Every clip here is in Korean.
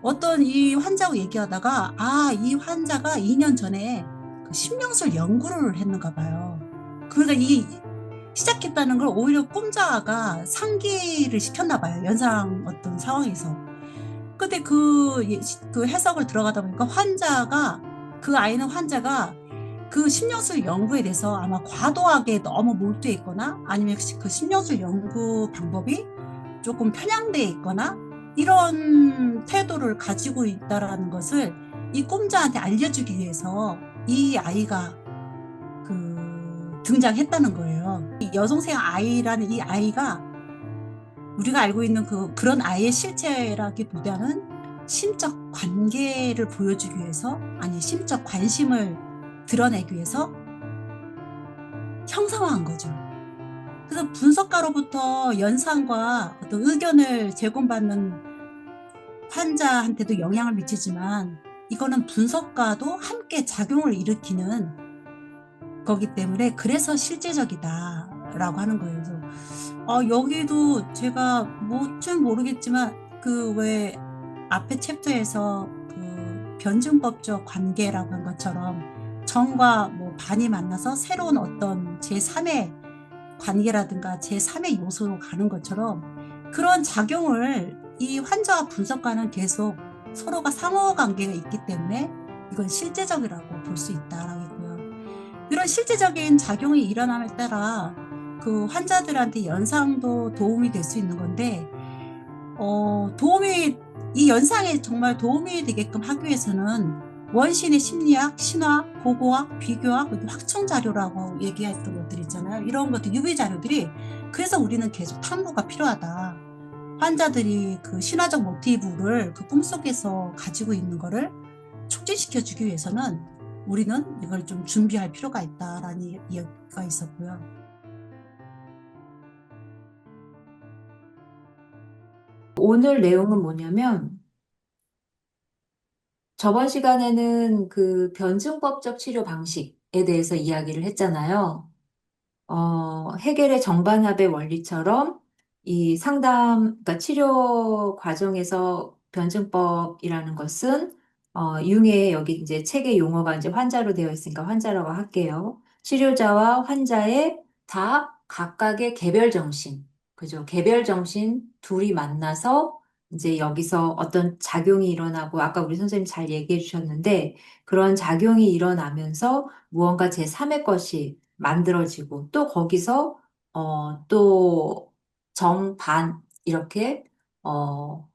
어떤 이 환자하고 얘기하다가, 이 환자가 2년 전에 그 신명술 연구를 했는가 봐요. 그러니까 시작했다는 걸 오히려 꿈자가 상기를 시켰나 봐요. 연상 어떤 상황에서. 근데 그 해석을 들어가다 보니까 그 아이는 환자가 그 신명술 연구에 대해서 아마 과도하게 너무 몰두해 있거나 아니면 그 신명술 연구 방법이 조금 편향돼 있거나 이런 태도를 가지고 있다라는 것을 이 꿈자한테 알려주기 위해서 이 아이가 등장했다는 거예요. 이 여동생 아이라는 이 아이가 우리가 알고 있는 그런 아이의 실체라기보다는 심적 관계를 보여주기 위해서, 아니, 심적 관심을 드러내기 위해서 형상화한 거죠. 그래서 분석가로부터 연상과 어떤 의견을 제공받는 환자한테도 영향을 미치지만 이거는 분석가도 함께 작용을 일으키는 거기 때문에 그래서 실제적이다라고 하는 거예요. 그래서 여기도 제가 뭐좀 모르겠지만 그 왜 앞에 챕터에서 그 변증법적 관계라고 한 것처럼 정과 뭐 반이 만나서 새로운 어떤 제3의 관계라든가 제3의 요소로 가는 것처럼 그런 작용을 이 환자와 분석가는 계속 서로가 상호 관계가 있기 때문에 이건 실제적이라고 볼 수 있다라고 했고요. 이런 실제적인 작용이 일어남에 따라 그 환자들한테 연상도 도움이 될 수 있는 건데, 이 연상에 정말 도움이 되게끔 하기 위해서는 원신의 심리학, 신화, 고고학, 비교학, 그리고 확정 자료라고 얘기했던 것들 있잖아요. 이런 것들, 유비 자료들이, 그래서 우리는 계속 탐구가 필요하다. 환자들이 그 신화적 모티브를 그 꿈속에서 가지고 있는 거를 촉진시켜주기 위해서는 우리는 이걸 좀 준비할 필요가 있다라는 이야기가 있었고요. 오늘 내용은 뭐냐면, 저번 시간에는 그 변증법적 치료 방식에 대해서 이야기를 했잖아요. 해겔의 정반합의 원리처럼 이 그러니까 치료 과정에서 변증법이라는 것은, 융의 여기 이제 책의 용어가 이제 환자로 되어 있으니까 환자라고 할게요. 치료자와 환자의 다 각각의 개별 정신, 그죠? 개별 정신 둘이 만나서 이제 여기서 어떤 작용이 일어나고, 아까 우리 선생님 잘 얘기해 주셨는데, 그런 작용이 일어나면서 무언가 제3의 것이 만들어지고 또 거기서 또 정반 이렇게 어,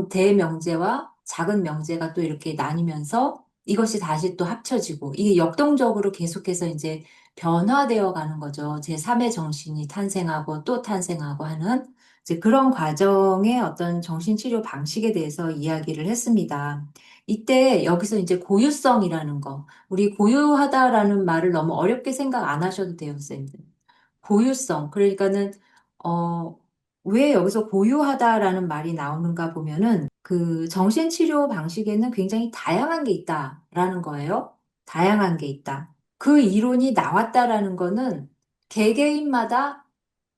대명제와 작은 명제가 또 이렇게 나뉘면서 이것이 다시 또 합쳐지고 이게 역동적으로 계속해서 이제 변화되어 가는 거죠. 제3의 정신이 탄생하고 또 탄생하고 하는 이제 그런 과정의 어떤 정신치료 방식에 대해서 이야기를 했습니다. 이때 여기서 이제 고유성이라는 거, 우리 고유하다라는 말을 너무 어렵게 생각 안 하셔도 돼요, 선생님들. 고유성. 그러니까는, 어, 왜 여기서 고유하다라는 말이 나오는가 보면은 그 정신치료 방식에는 굉장히 다양한 게 있다라는 거예요. 다양한 게 있다. 그 이론이 나왔다라는 거는 개개인마다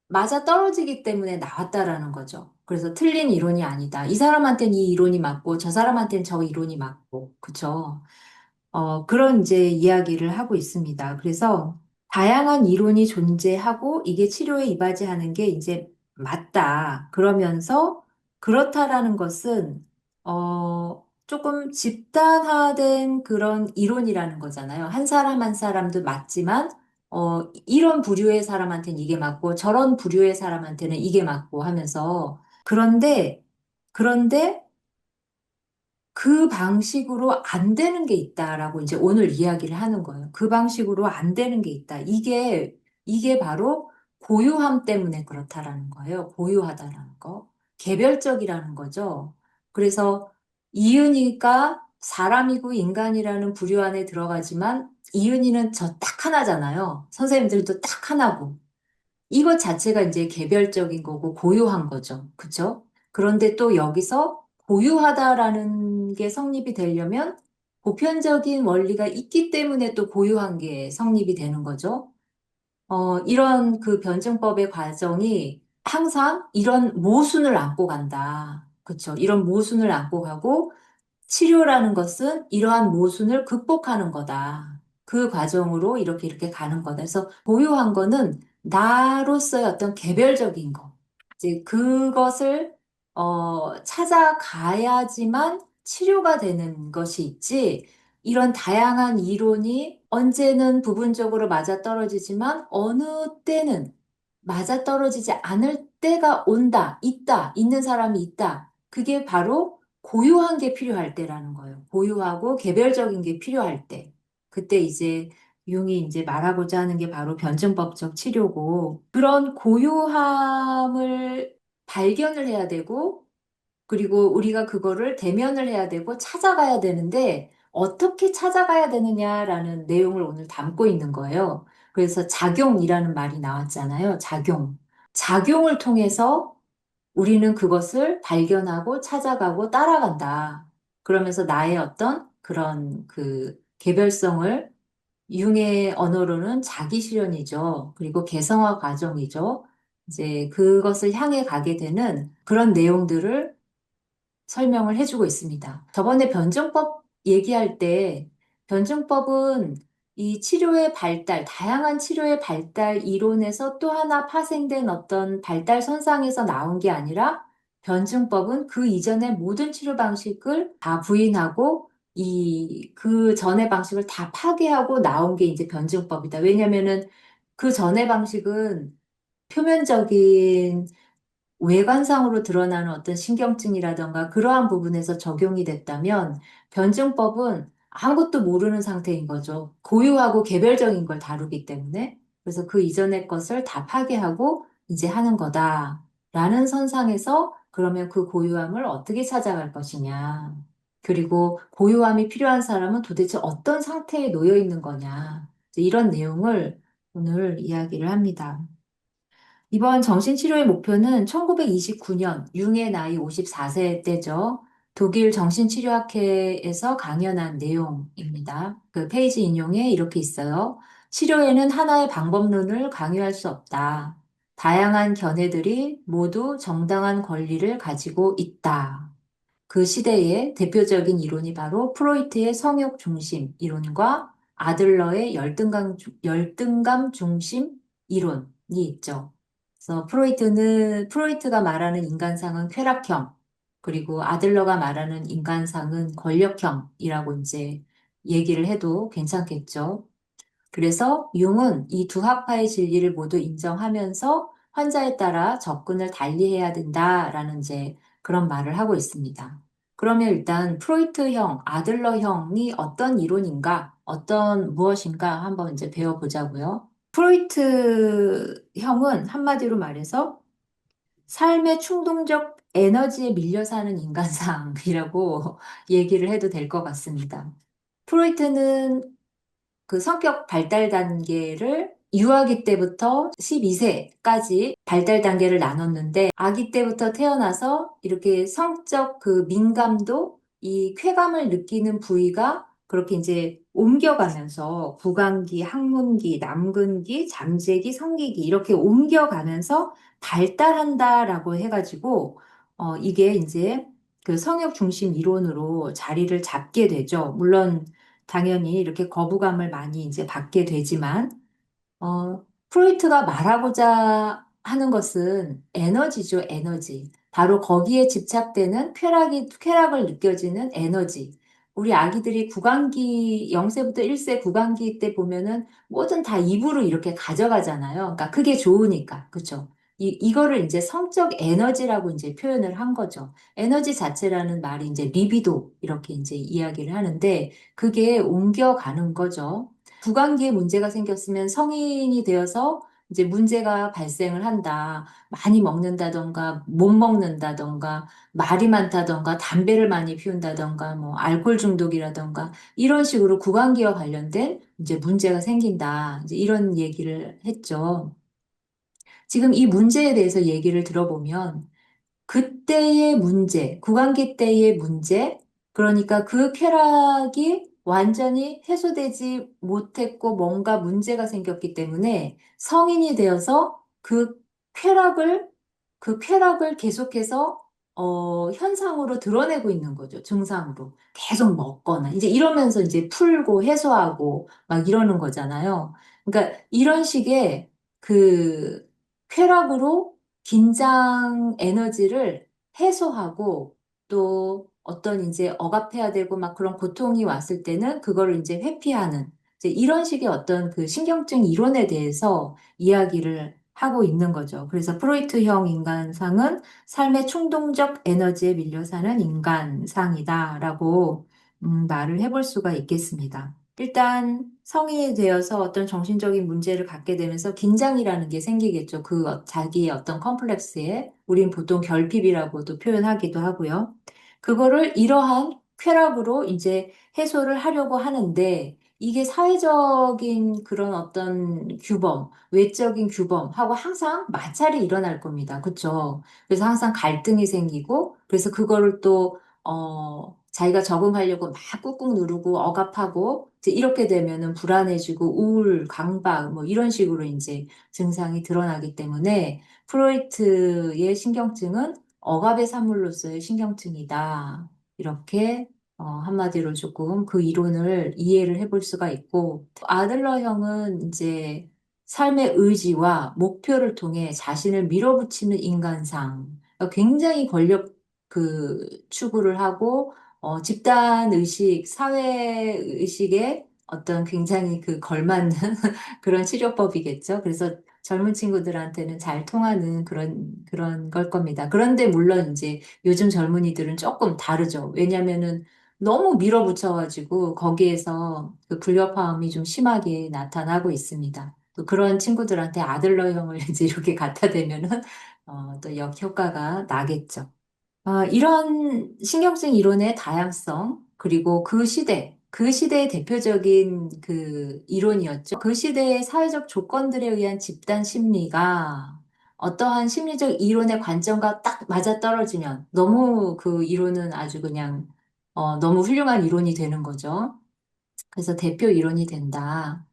맞아 떨어지기 때문에 나왔다라는 거죠. 그래서 틀린 이론이 아니다. 이 사람한테는 이 이론이 맞고 저 사람한테는 저 이론이 맞고. 그쵸? 그런 이제 이야기를 하고 있습니다. 그래서 다양한 이론이 존재하고 이게 치료에 이바지하는 게 이제 맞다. 그러면서 그렇다라는 것은, 조금 집단화된 그런 이론이라는 거잖아요. 한 사람 한 사람도 맞지만, 이런 부류의 사람한테는 이게 맞고 저런 부류의 사람한테는 이게 맞고 하면서 그런데 그 방식으로 안 되는 게 있다라고 이제 오늘 이야기를 하는 거예요. 그 방식으로 안 되는 게 있다. 이게 바로 고유함 때문에 그렇다라는 거예요. 고유하다라는 거. 개별적이라는 거죠. 그래서 이은이가 사람이고 인간이라는 부류 안에 들어가지만 이은이는 저 딱 하나잖아요. 선생님들도 딱 하나고. 이것 자체가 이제 개별적인 거고 고유한 거죠. 그쵸? 그런데 또 여기서 고유하다라는 게 성립이 되려면 보편적인 원리가 있기 때문에 또 고유한 게 성립이 되는 거죠. 이런 그 변증법의 과정이 항상 이런 모순을 안고 간다. 그쵸. 이런 모순을 안고 가고 치료라는 것은 이러한 모순을 극복하는 거다. 그 과정으로 이렇게 가는 거다. 그래서 고요한 거는 나로서의 어떤 개별적인 거. 이제 그것을 찾아가야지만 치료가 되는 것이 있지. 이런 다양한 이론이 언제는 부분적으로 맞아떨어지지만 어느 때는 맞아떨어지지 않을 때가 온다, 있다, 있는 사람이 있다. 그게 바로 고요한 게 필요할 때라는 거예요. 고요하고 개별적인 게 필요할 때. 그때 이제 융이 이제 말하고자 하는 게 바로 변증법적 치료고, 그런 고요함을 발견을 해야 되고, 그리고 우리가 그거를 대면을 해야 되고 찾아가야 되는데, 어떻게 찾아가야 되느냐라는 내용을 오늘 담고 있는 거예요. 그래서 작용이라는 말이 나왔잖아요. 작용. 작용을 통해서 우리는 그것을 발견하고 찾아가고 따라간다. 그러면서 나의 어떤 그런 그 개별성을 융의 언어로는 자기 실현이죠. 그리고 개성화 과정이죠. 이제 그것을 향해 가게 되는 그런 내용들을 설명을 해주고 있습니다. 저번에 변증법 얘기할 때 변증법은 이 치료의 발달, 다양한 치료의 발달 이론에서 또 하나 파생된 어떤 발달 선상에서 나온 게 아니라 변증법은 그 이전의 모든 치료 방식을 다 부인하고 그 전의 방식을 다 파괴하고 나온 게 이제 변증법이다. 왜냐면은 그 전의 방식은 표면적인 외관상으로 드러나는 어떤 신경증이라던가 그러한 부분에서 적용이 됐다면 변증법은 아무것도 모르는 상태인 거죠. 고유하고 개별적인 걸 다루기 때문에. 그래서 그 이전의 것을 다 파괴하고 이제 하는 거다. 라는 선상에서 그러면 그 고유함을 어떻게 찾아갈 것이냐. 그리고 고유함이 필요한 사람은 도대체 어떤 상태에 놓여 있는 거냐. 이제 이런 내용을 오늘 이야기를 합니다. 이번 정신치료의 목표는 1929년 융의 나이 54세 때죠. 독일 정신치료학회에서 강연한 내용입니다. 그 페이지 인용에 이렇게 있어요. 치료에는 하나의 방법론을 강요할 수 없다. 다양한 견해들이 모두 정당한 권리를 가지고 있다. 그 시대의 대표적인 이론이 바로 프로이트의 성욕 중심 이론과 아들러의 열등감 중심 이론이 있죠. 그래서 프로이트가 말하는 인간상은 쾌락형, 그리고 아들러가 말하는 인간상은 권력형이라고 이제 얘기를 해도 괜찮겠죠. 그래서 융은 이 두 학파의 진리를 모두 인정하면서 환자에 따라 접근을 달리해야 된다라는 이제 그런 말을 하고 있습니다. 그러면 일단 프로이트형, 아들러형이 어떤 이론인가, 무엇인가 한번 이제 배워보자고요. 프로이트형은 한마디로 말해서 삶의 충동적 에너지에 밀려 사는 인간상이라고 얘기를 해도 될 것 같습니다. 프로이트는 그 성격 발달 단계를 유아기 때부터 12세까지 발달 단계를 나눴는데 아기 때부터 태어나서 이렇게 성적 그 민감도 이 쾌감을 느끼는 부위가 그렇게 이제 옮겨가면서 구강기, 항문기, 남근기, 잠재기, 성기기 이렇게 옮겨가면서 발달한다라고 해가지고 이게 이제 그 성역 중심 이론으로 자리를 잡게 되죠. 물론 당연히 이렇게 거부감을 많이 이제 받게 되지만, 프로이트가 말하고자 하는 것은 에너지죠, 에너지. 바로 거기에 집착되는 쾌락을 느껴지는 에너지. 우리 아기들이 0세부터 1세 구강기 때 보면은 뭐든 다 입으로 이렇게 가져가잖아요. 그러니까 그게 좋으니까. 그쵸? 이거를 이제 성적 에너지라고 이제 표현을 한 거죠. 에너지 자체라는 말이 이제 리비도 이렇게 이제 이야기를 하는데 그게 옮겨가는 거죠. 구강기에 문제가 생겼으면 성인이 되어서 이제 문제가 발생을 한다. 많이 먹는다던가, 못 먹는다던가, 말이 많다던가, 담배를 많이 피운다던가, 뭐, 알코올 중독이라던가, 이런 식으로 구강기와 관련된 이제 문제가 생긴다. 이제 이런 얘기를 했죠. 지금 이 문제에 대해서 얘기를 들어보면, 그때의 문제, 구강기 때의 문제, 그러니까 그 쾌락이 완전히 해소되지 못했고 뭔가 문제가 생겼기 때문에 성인이 되어서 쾌락을, 그 쾌락을 계속해서 현상으로 드러내고 있는 거죠. 증상으로. 계속 먹거나. 이제 이러면서 이제 풀고 해소하고 막 이러는 거잖아요. 그러니까 이런 식의 그 쾌락으로 긴장 에너지를 해소하고 또 어떤 이제 억압해야 되고 막 그런 고통이 왔을 때는 그거를 이제 회피하는 이제 이런 식의 어떤 그 신경증 이론에 대해서 이야기를 하고 있는 거죠. 그래서 프로이트형 인간상은 삶의 충동적 에너지에 밀려 사는 인간상이다라고 말을 해볼 수가 있겠습니다. 일단 성인이 되어서 어떤 정신적인 문제를 갖게 되면서 긴장이라는 게 생기겠죠. 자기의 어떤 컴플렉스에 우린 보통 결핍이라고도 표현하기도 하고요. 그거를 이러한 쾌락으로 이제 해소를 하려고 하는데 이게 사회적인 그런 어떤 규범, 외적인 규범하고 항상 마찰이 일어날 겁니다. 그렇죠? 그래서 항상 갈등이 생기고, 그래서 그거를 또, 자기가 적응하려고 막 꾹꾹 누르고 억압하고, 이제 이렇게 되면은 불안해지고 우울, 강박, 뭐 이런 식으로 이제 증상이 드러나기 때문에 프로이트의 신경증은 억압의 산물로서의 신경증이다. 이렇게 한마디로 조금 그 이론을 이해를 해볼 수가 있고, 아들러형은 이제 삶의 의지와 목표를 통해 자신을 밀어붙이는 인간상, 굉장히 권력 추구를 하고, 집단 의식, 사회 의식에 어떤 굉장히 그 걸맞는 그런 치료법이겠죠. 그래서 젊은 친구들한테는 잘 통하는 그런 걸 겁니다. 그런데 물론 이제 요즘 젊은이들은 조금 다르죠. 왜냐면은 너무 밀어붙여가지고 거기에서 그 불협화음이 좀 심하게 나타나고 있습니다. 또 그런 친구들한테 아들러형을 이제 이렇게 갖다 대면은 또 역효과가 나겠죠. 이런 신경증 이론의 다양성, 그리고 그 시대의 대표적인 그 이론이었죠. 그 시대의 사회적 조건들에 의한 집단 심리가 어떠한 심리적 이론의 관점과 딱 맞아떨어지면 너무 그 이론은 아주 그냥 너무 훌륭한 이론이 되는 거죠. 그래서 대표 이론이 된다.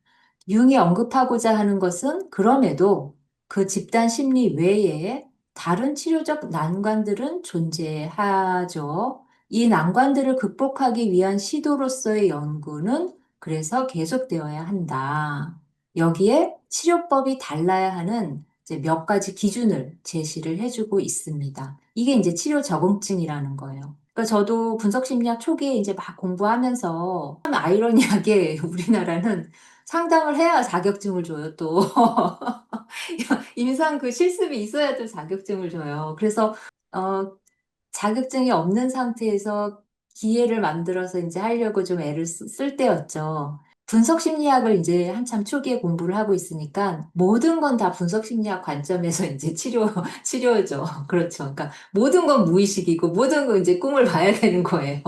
융이 언급하고자 하는 것은 그럼에도 그 집단 심리 외에 다른 치료적 난관들은 존재하죠. 이 난관들을 극복하기 위한 시도로서의 연구는 그래서 계속되어야 한다. 여기에 치료법이 달라야 하는 이제 몇 가지 기준을 제시를 해주고 있습니다. 이게 이제 치료 적응증이라는 거예요. 그러니까 저도 분석심리학 초기에 이제 막 공부하면서 참 아이러니하게 우리나라는 상담을 해야 자격증을 줘요, 또. 임상 그 실습이 있어야 또 자격증을 줘요. 그래서, 어, 자격증이 없는 상태에서 기회를 만들어서 이제 하려고 좀 애를 쓸 때였죠. 분석 심리학을 이제 한참 초기에 공부를 하고 있으니까 모든 건 다 분석 심리학 관점에서 이제 치료죠. 그렇죠. 그러니까 모든 건 무의식이고 모든 건 이제 꿈을 봐야 되는 거예요.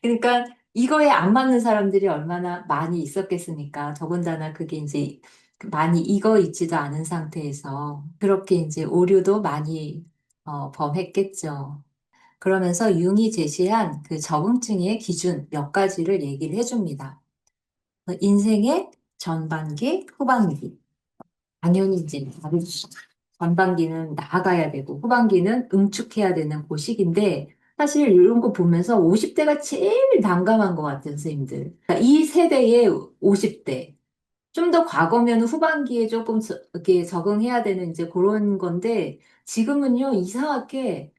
그러니까 이거에 안 맞는 사람들이 얼마나 많이 있었겠습니까? 더군다나 그게 이제 많이 익어 있지도 않은 상태에서 그렇게 이제 오류도 많이 범했겠죠. 그러면서 융이 제시한 그 적응증의 기준 몇 가지를 얘기를 해줍니다. 인생의 전반기, 후반기. 당연히 이제 전반기는 나아가야 되고 후반기는 응축해야 되는 그 시기인데 사실 이런 거 보면서 50대가 제일 난감한 것 같아요, 선생님들. 그러니까 이 세대의 50대. 좀 더 과거면 후반기에 조금 이렇게 적응해야 되는 이제 그런 건데 지금은요, 이상하게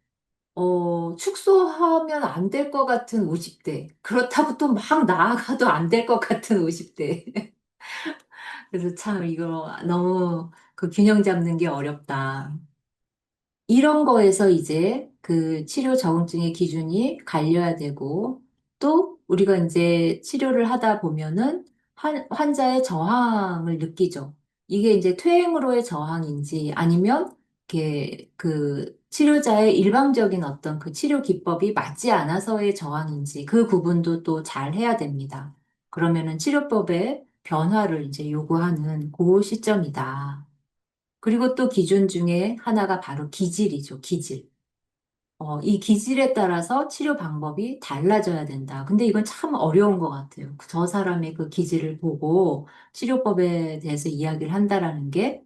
축소하면 안 될 것 같은 50대. 그렇다고 또 막 나아가도 안 될 것 같은 50대. 그래서 참 이거 너무 그 균형 잡는 게 어렵다. 이런 거에서 이제 그 치료 적응증의 기준이 갈려야 되고 또 우리가 이제 치료를 하다 보면은 환자의 저항을 느끼죠. 이게 이제 퇴행으로의 저항인지 아니면 이렇게 그 치료자의 일방적인 어떤 그 치료 기법이 맞지 않아서의 저항인지 그 구분도 또 잘 해야 됩니다. 그러면은 치료법의 변화를 이제 요구하는 그 시점이다. 그리고 또 기준 중에 하나가 바로 기질이죠, 기질. 이 기질에 따라서 치료 방법이 달라져야 된다. 근데 이건 참 어려운 것 같아요. 저 사람의 그 기질을 보고 치료법에 대해서 이야기를 한다라는 게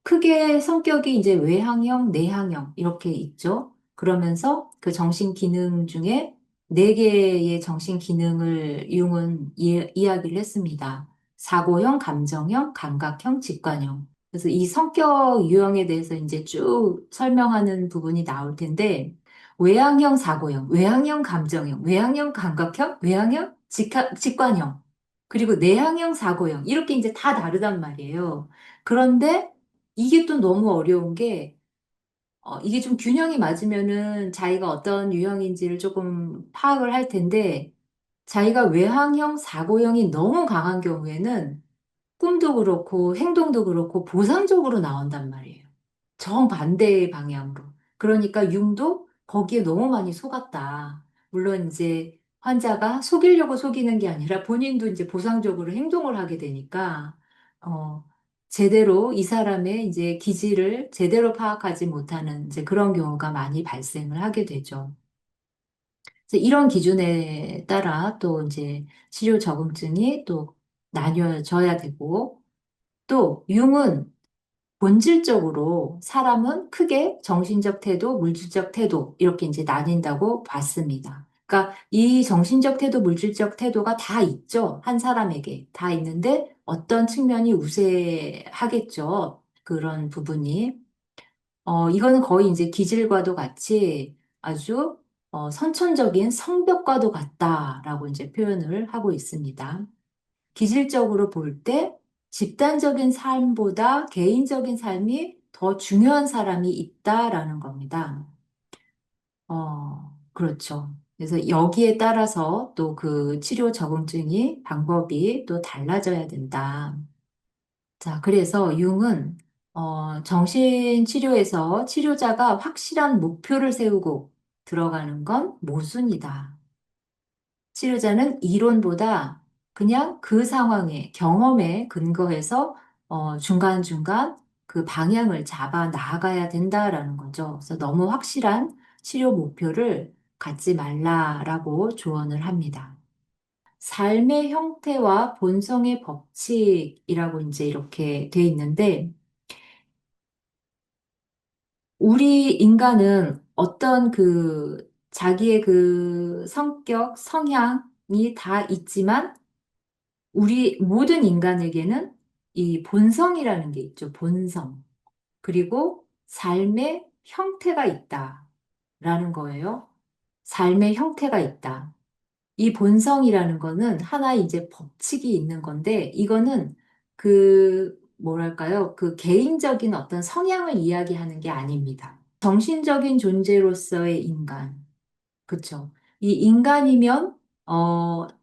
크게 성격이 이제 외향형, 내향형 이렇게 있죠. 그러면서 그 정신 기능 중에 네 개의 정신 기능을 융은 이야기를 했습니다. 사고형, 감정형, 감각형, 직관형. 그래서 이 성격 유형에 대해서 이제 쭉 설명하는 부분이 나올 텐데, 외향형 사고형, 외향형 감정형, 외향형 감각형, 외향형 직관형, 그리고 내향형 사고형, 이렇게 이제 다 다르단 말이에요. 그런데 이게 또 너무 어려운 게, 이게 좀 균형이 맞으면은 자기가 어떤 유형인지를 조금 파악을 할 텐데, 자기가 외향형 사고형이 너무 강한 경우에는 꿈도 그렇고 행동도 그렇고 보상적으로 나온단 말이에요. 정반대의 방향으로. 그러니까 융도 거기에 너무 많이 속았다. 물론 이제 환자가 속이려고 속이는 게 아니라 본인도 이제 보상적으로 행동을 하게 되니까, 어, 제대로 이 사람의 이제 기질을 제대로 파악하지 못하는 이제 그런 경우가 많이 발생을 하게 되죠. 그래서 이런 기준에 따라 또 이제 치료 적응증이 또 나뉘어져야 되고, 또 융은 본질적으로 사람은 크게 정신적 태도, 물질적 태도 이렇게 이제 나뉜다고 봤습니다. 그러니까 이 정신적 태도, 물질적 태도가 다 있죠. 한 사람에게 다 있는데 어떤 측면이 우세하겠죠. 그런 부분이. 이거는 거의 이제 기질과도 같이 아주 선천적인 성벽과도 같다라고 이제 표현을 하고 있습니다. 기질적으로 볼 때 집단적인 삶보다 개인적인 삶이 더 중요한 사람이 있다라는 겁니다. 그렇죠. 그래서 여기에 따라서 또 그 치료 적응증이 방법이 또 달라져야 된다. 자, 그래서 융은 정신치료에서 치료자가 확실한 목표를 세우고 들어가는 건 모순이다. 치료자는 이론보다 그냥 그 상황에, 경험에 근거해서 중간중간 그 방향을 잡아 나아가야 된다라는 거죠. 그래서 너무 확실한 치료 목표를 갖지 말라라고 조언을 합니다. 삶의 형태와 본성의 법칙이라고 이제 이렇게 돼 있는데, 우리 인간은 어떤 그 자기의 그 성격, 성향이 다 있지만, 우리 모든 인간에게는 이 본성이라는 게 있죠. 본성. 그리고 삶의 형태가 있다라는 거예요. 삶의 형태가 있다. 이 본성이라는 거는 하나의 이제 법칙이 있는 건데, 이거는 그, 뭐랄까요? 그 개인적인 어떤 성향을 이야기하는 게 아닙니다. 정신적인 존재로서의 인간. 그쵸. 이 인간이면,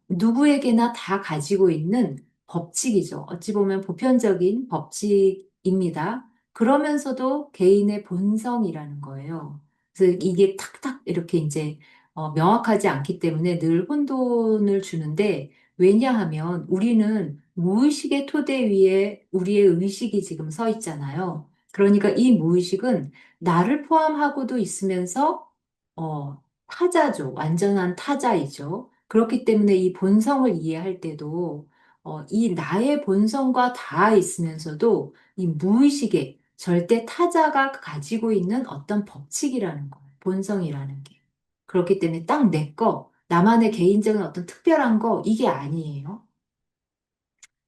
누구에게나 다 가지고 있는 법칙이죠. 어찌 보면 보편적인 법칙입니다. 그러면서도 개인의 본성이라는 거예요. 그래서 이게 탁탁 이렇게 이제, 명확하지 않기 때문에 늘 혼돈을 주는데, 왜냐하면 우리는 무의식의 토대 위에 우리의 의식이 지금 서 있잖아요. 그러니까 이 무의식은 나를 포함하고도 있으면서, 타자죠. 완전한 타자이죠. 그렇기 때문에 이 본성을 이해할 때도 이 나의 본성과 닿아 있으면서도 이 무의식에 절대 타자가 가지고 있는 어떤 법칙이라는 거예요. 본성이라는 게. 그렇기 때문에 딱 내 거, 나만의 개인적인 어떤 특별한 거, 이게 아니에요.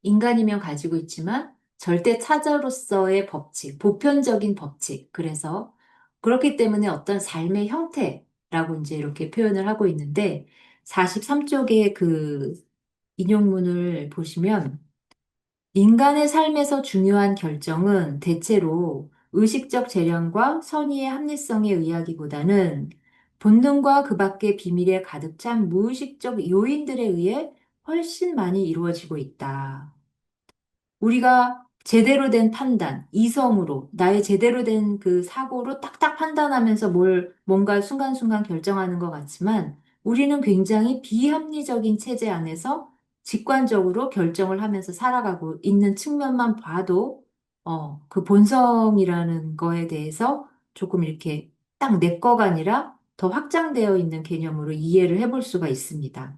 인간이면 가지고 있지만 절대 타자로서의 법칙, 보편적인 법칙. 그래서 그렇기 때문에 어떤 삶의 형태라고 이제 이렇게 표현을 하고 있는데 43쪽의 그 인용문을 보시면 인간의 삶에서 중요한 결정은 대체로 의식적 재량과 선의의 합리성에 의하기보다는 본능과 그 밖의 비밀에 가득 찬 무의식적 요인들에 의해 훨씬 많이 이루어지고 있다. 우리가 제대로 된 판단, 이성으로, 나의 제대로 된 그 사고로 딱딱 판단하면서 뭔가 순간순간 결정하는 것 같지만, 우리는 굉장히 비합리적인 체제 안에서 직관적으로 결정을 하면서 살아가고 있는 측면만 봐도, 그 본성이라는 거에 대해서 조금 이렇게 딱 내 거가 아니라 더 확장되어 있는 개념으로 이해를 해볼 수가 있습니다.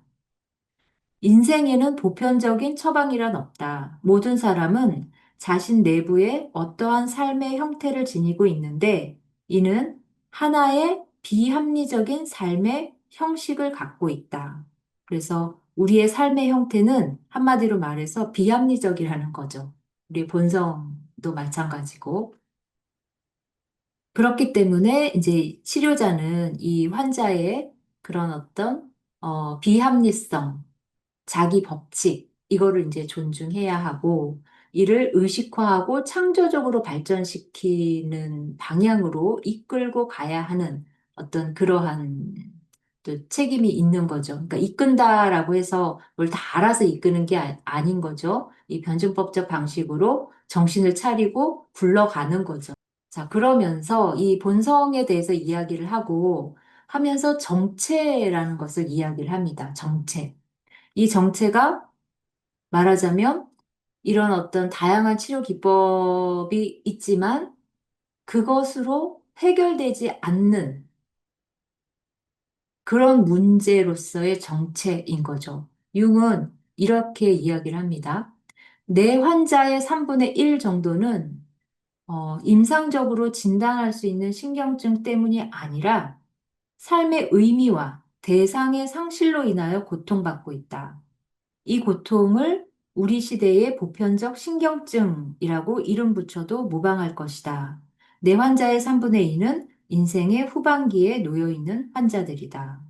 인생에는 보편적인 처방이란 없다. 모든 사람은 자신 내부에 어떠한 삶의 형태를 지니고 있는데, 이는 하나의 비합리적인 삶의 형식을 갖고 있다. 그래서 우리의 삶의 형태는 한마디로 말해서 비합리적이라는 거죠. 우리 본성도 마찬가지고. 그렇기 때문에 이제 치료자는 이 환자의 그런 어떤 비합리성, 자기 법칙, 이거를 이제 존중해야 하고, 이를 의식화하고 창조적으로 발전시키는 방향으로 이끌고 가야 하는 어떤 그러한 또 책임이 있는 거죠. 그러니까 이끈다라고 해서 뭘 다 알아서 이끄는 게 아닌 거죠. 이 변증법적 방식으로 정신을 차리고 굴러가는 거죠. 자, 그러면서 이 본성에 대해서 이야기를 하고 하면서 정체라는 것을 이야기를 합니다. 정체. 이 정체가 말하자면 이런 어떤 다양한 치료 기법이 있지만 그것으로 해결되지 않는 그런 문제로서의 정체인 거죠. 융은 이렇게 이야기를 합니다. 내 환자의 3분의 1 정도는 임상적으로 진단할 수 있는 신경증 때문이 아니라 삶의 의미와 대상의 상실로 인하여 고통받고 있다. 이 고통을 우리 시대의 보편적 신경증이라고 이름 붙여도 무방할 것이다. 내 환자의 3분의 2는 인생의 후반기에 놓여 있는 환자들이다.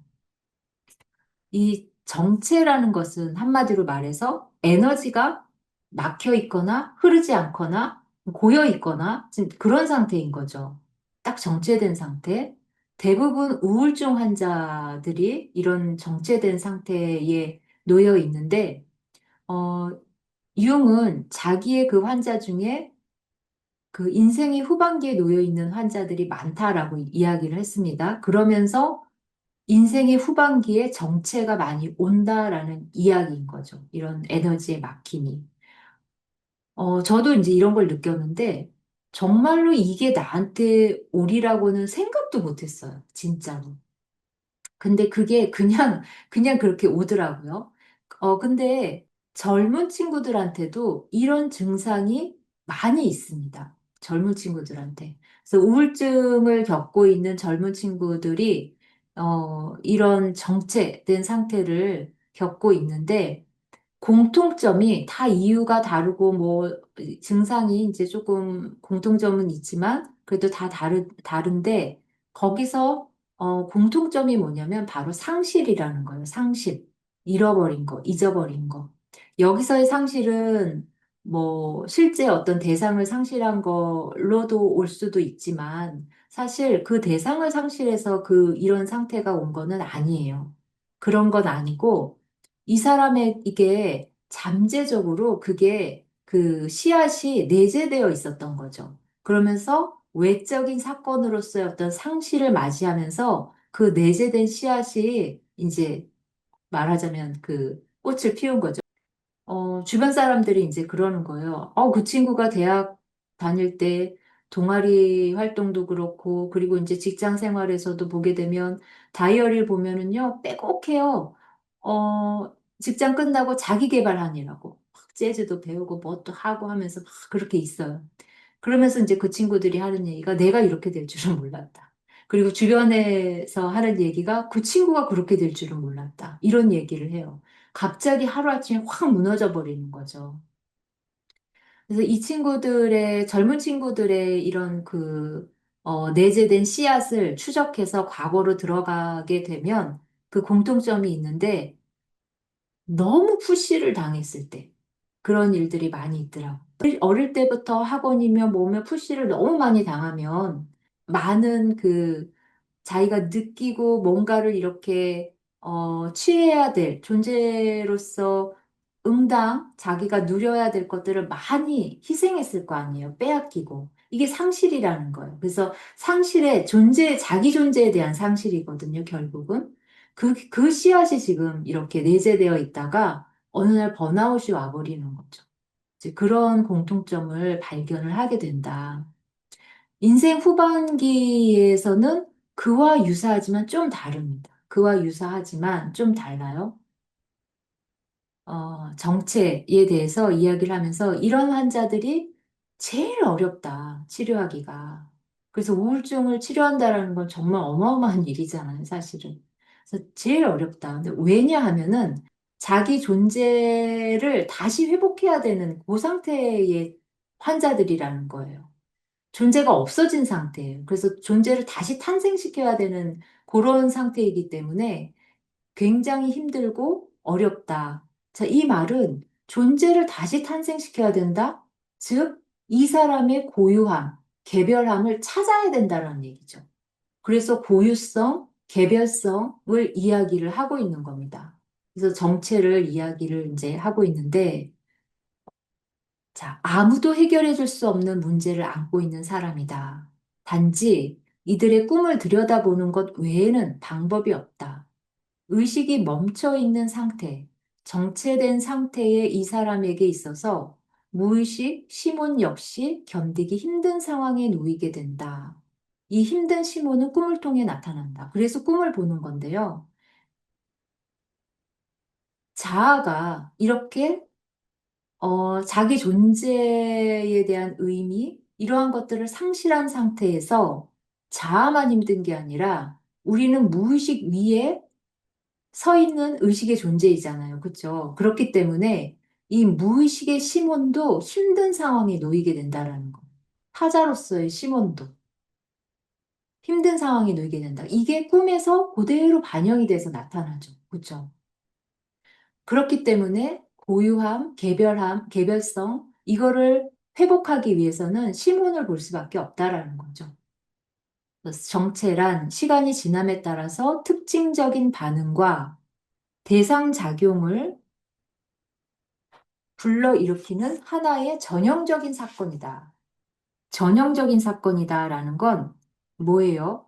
이 정체라는 것은 한마디로 말해서 에너지가 막혀 있거나 흐르지 않거나 고여 있거나 지금 그런 상태인 거죠. 딱 정체된 상태. 대부분 우울증 환자들이 이런 정체된 상태에 놓여 있는데, 어, 융은 자기의 그 환자 중에 그 인생의 후반기에 놓여 있는 환자들이 많다라고 이야기를 했습니다. 그러면서 인생의 후반기에 정체가 많이 온다라는 이야기인 거죠. 이런 에너지의 막힘이. 저도 이제 이런 걸 느꼈는데, 정말로 이게 나한테 오리라고는 생각도 못 했어요. 진짜로. 근데 그게 그냥 그렇게 오더라고요. 근데 젊은 친구들한테도 이런 증상이 많이 있습니다. 젊은 친구들한테. 그래서 우울증을 겪고 있는 젊은 친구들이, 이런 정체된 상태를 겪고 있는데, 공통점이 다 이유가 다르고 뭐 증상이 이제 조금 공통점은 있지만 그래도 다 다른데 거기서 공통점이 뭐냐면 바로 상실이라는 거예요. 상실. 잃어버린 거, 잊어버린 거. 여기서의 상실은 뭐 실제 어떤 대상을 상실한 걸로도 올 수도 있지만 사실 그 대상을 상실해서 이런 상태가 온 거는 아니에요. 그런 건 아니고 이 사람의 이게 잠재적으로 그게 그 씨앗이 내재되어 있었던 거죠. 그러면서 외적인 사건으로서의 어떤 상실을 맞이하면서 그 내재된 씨앗이 이제 말하자면 그 꽃을 피운 거죠. 주변 사람들이 이제 그러는 거예요. 그 친구가 대학 다닐 때 동아리 활동도 그렇고, 그리고 이제 직장 생활에서도 보게 되면 다이어리를 보면은요, 빼곡해요. 직장 끝나고 자기 개발하느라고. 막 재즈도 배우고 뭐 또 하고 하면서 막 그렇게 있어요. 그러면서 이제 그 친구들이 하는 얘기가 내가 이렇게 될 줄은 몰랐다. 그리고 주변에서 하는 얘기가 그 친구가 그렇게 될 줄은 몰랐다. 이런 얘기를 해요. 갑자기 하루아침에 확 무너져 버리는 거죠. 그래서 이 친구들의, 젊은 친구들의 이런 내재된 씨앗을 추적해서 과거로 들어가게 되면 그 공통점이 있는데 너무 푸시를 당했을 때 그런 일들이 많이 있더라고요. 어릴 때부터 학원이며 뭐며 푸시를 너무 많이 당하면 많은 자기가 느끼고 뭔가를 이렇게 취해야 될 존재로서 응당 자기가 누려야 될 것들을 많이 희생했을 거 아니에요. 빼앗기고. 이게 상실이라는 거예요. 그래서 자기 존재에 대한 상실이거든요, 결국은. 그 씨앗이 지금 이렇게 내재되어 있다가 어느 날 번아웃이 와버리는 거죠. 이제 그런 공통점을 발견을 하게 된다. 인생 후반기에서는 그와 유사하지만 좀 다릅니다. 그와 유사하지만 좀 달라요. 정체에 대해서 이야기를 하면서 이런 환자들이 제일 어렵다, 치료하기가. 그래서 우울증을 치료한다라는 건 정말 어마어마한 일이잖아요, 사실은. 그래서 제일 어렵다. 근데 왜냐하면은 자기 존재를 다시 회복해야 되는 그 상태의 환자들이라는 거예요. 존재가 없어진 상태예요. 그래서 존재를 다시 탄생시켜야 되는 그런 상태이기 때문에 굉장히 힘들고 어렵다. 자, 이 말은 존재를 다시 탄생시켜야 된다? 즉, 이 사람의 고유함, 개별함을 찾아야 된다는 얘기죠. 그래서 고유성, 개별성을 이야기를 하고 있는 겁니다. 그래서 정체를 이야기를 이제 하고 있는데, 자, 아무도 해결해 줄 수 없는 문제를 안고 있는 사람이다. 단지 이들의 꿈을 들여다보는 것 외에는 방법이 없다. 의식이 멈춰 있는 상태, 정체된 상태의 이 사람에게 있어서 무의식, 심혼 역시 견디기 힘든 상황에 놓이게 된다. 이 힘든 심혼은 꿈을 통해 나타난다. 그래서 꿈을 보는 건데요. 자아가 이렇게 자기 존재에 대한 의미, 이러한 것들을 상실한 상태에서 자아만 힘든 게 아니라 우리는 무의식 위에 서 있는 의식의 존재이잖아요. 그렇죠? 그렇기 때문에 이 무의식의 심원도 힘든 상황에 놓이게 된다라는 거. 타자로서의 심원도 힘든 상황에 놓이게 된다. 이게 꿈에서 그대로 반영이 돼서 나타나죠. 그렇죠? 그렇기 때문에 고유함, 개별함, 개별성 이거를 회복하기 위해서는 심원을 볼 수밖에 없다라는 거죠. 그래서 정체란 시간이 지남에 따라서 특징적인 반응과 대상 작용을 불러일으키는 하나의 전형적인 사건이다. 전형적인 사건이다라는 건 뭐예요?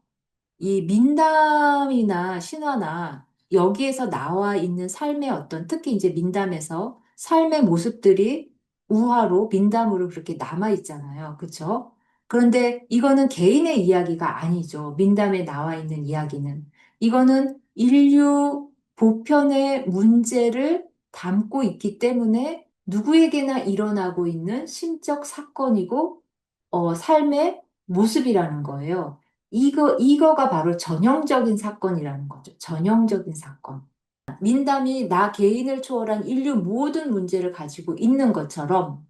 이 민담이나 신화나 여기에서 나와 있는 삶의 어떤 특히 이제 민담에서 삶의 모습들이 우화로 민담으로 그렇게 남아 있잖아요. 그렇죠? 그런데 이거는 개인의 이야기가 아니죠. 민담에 나와 있는 이야기는. 이거는 인류 보편의 문제를 담고 있기 때문에 누구에게나 일어나고 있는 심적 사건이고 삶의 모습이라는 거예요. 이거가 바로 전형적인 사건이라는 거죠. 전형적인 사건. 민담이 나 개인을 초월한 인류 모든 문제를 가지고 있는 것처럼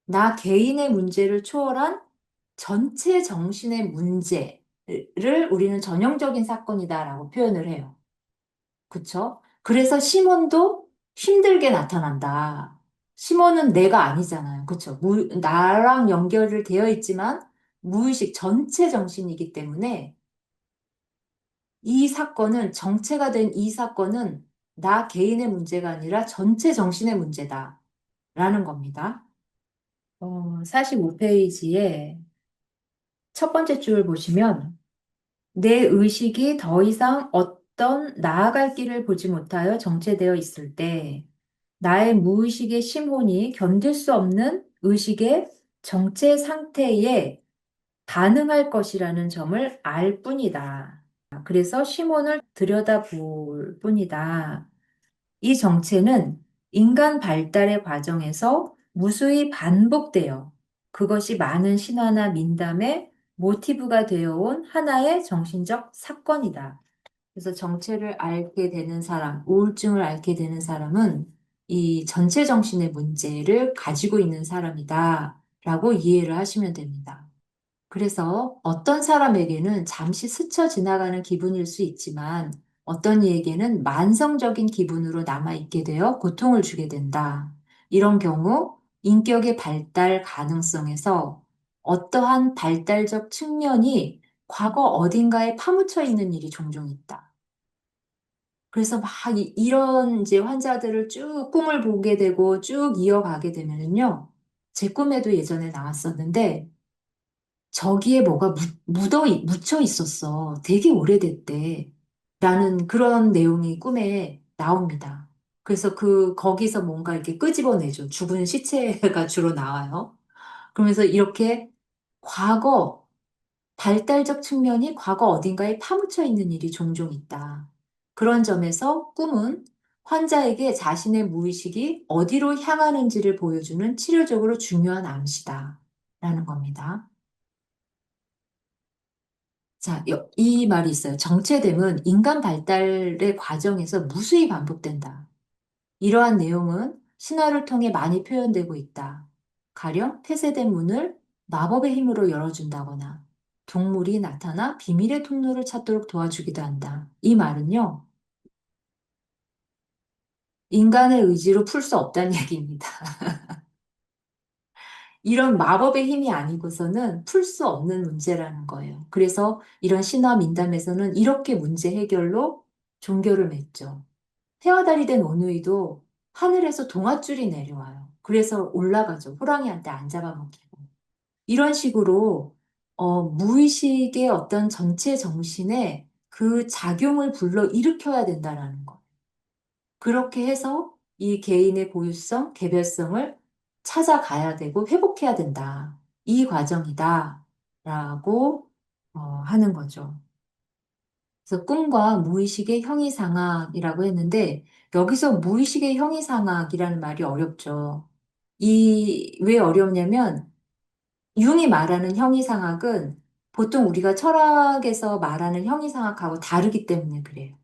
나 개인의 문제를 초월한 전체 정신의 문제를 우리는 전형적인 사건이다라고 표현을 해요. 그쵸? 그래서 심원도 힘들게 나타난다. 심원은 내가 아니잖아요. 그쵸? 나랑 연결을 되어 있지만 무의식 전체 정신이기 때문에 이 사건은 정체가 된 이 사건은 나 개인의 문제가 아니라 전체 정신의 문제다. 라는 겁니다. 45페이지에 첫 번째 줄 보시면 내 의식이 더 이상 어떤 나아갈 길을 보지 못하여 정체되어 있을 때 나의 무의식의 심혼이 견딜 수 없는 의식의 정체 상태에 반응할 것이라는 점을 알 뿐이다. 그래서 심혼을 들여다볼 뿐이다. 이 정체는 인간 발달의 과정에서 무수히 반복되어 그것이 많은 신화나 민담의 모티브가 되어온 하나의 정신적 사건이다. 그래서 정체를 알게 되는 사람, 우울증을 앓게 되는 사람은 이 전체 정신의 문제를 가지고 있는 사람이다. 라고 이해를 하시면 됩니다. 그래서 어떤 사람에게는 잠시 스쳐 지나가는 기분일 수 있지만 어떤 이에게는 만성적인 기분으로 남아있게 되어 고통을 주게 된다. 이런 경우 인격의 발달 가능성에서 어떠한 발달적 측면이 과거 어딘가에 파묻혀 있는 일이 종종 있다. 그래서 막 이런 이제 환자들을 쭉 꿈을 보게 되고 쭉 이어가게 되면은요. 제 꿈에도 예전에 나왔었는데 저기에 뭐가 묻혀 있었어. 되게 오래됐대. 라는 그런 내용이 꿈에 나옵니다. 그래서 거기서 뭔가 이렇게 끄집어내죠. 죽은 시체가 주로 나와요. 그러면서 이렇게 과거, 발달적 측면이 과거 어딘가에 파묻혀 있는 일이 종종 있다. 그런 점에서 꿈은 환자에게 자신의 무의식이 어디로 향하는지를 보여주는 치료적으로 중요한 암시다. 라는 겁니다. 자, 이 말이 있어요. 정체됨은 인간 발달의 과정에서 무수히 반복된다. 이러한 내용은 신화를 통해 많이 표현되고 있다. 가령 폐쇄된 문을 마법의 힘으로 열어준다거나 동물이 나타나 비밀의 통로를 찾도록 도와주기도 한다. 이 말은요, 인간의 의지로 풀 수 없다는 얘기입니다. 이런 마법의 힘이 아니고서는 풀 수 없는 문제라는 거예요. 그래서 이런 신화 민담에서는 이렇게 문제 해결로 종교를 맺죠. 해와 달이 된 오누이도 하늘에서 동아줄이 내려와요. 그래서 올라가죠. 호랑이한테 안 잡아먹히고. 이런 식으로 무의식의 어떤 전체 정신에 그 작용을 불러 일으켜야 된다라는 거. 그렇게 해서 이 개인의 고유성, 개별성을 찾아가야 되고 회복해야 된다. 이 과정이다. 라고 하는 거죠. 그래서 꿈과 무의식의 형이상학이라고 했는데 여기서 무의식의 형이상학이라는 말이 어렵죠. 왜 어렵냐면 융이 말하는 형이상학은 보통 우리가 철학에서 말하는 형이상학하고 다르기 때문에 그래요.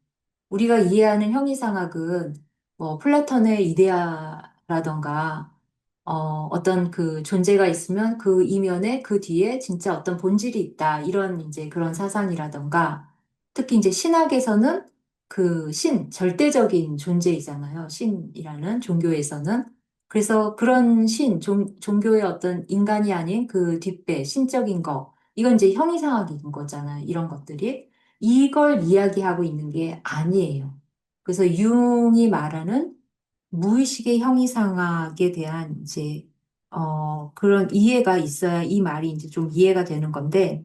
우리가 이해하는 형이상학은 뭐 플라톤의 이데아라던가 어떤 그 존재가 있으면 그 이면에 그 뒤에 진짜 어떤 본질이 있다. 이런 이제 그런 사상이라던가 특히 이제 신학에서는 그 절대적인 존재이잖아요. 신이라는 종교에서는. 그래서 그런 종교의 어떤 인간이 아닌 그 뒷배, 신적인 거, 이건 이제 형이상학인 거잖아요. 이런 것들이. 이걸 이야기하고 있는 게 아니에요. 그래서 융이 말하는 무의식의 형이상학에 대한 이제 그런 이해가 있어야 이 말이 이제 좀 이해가 되는 건데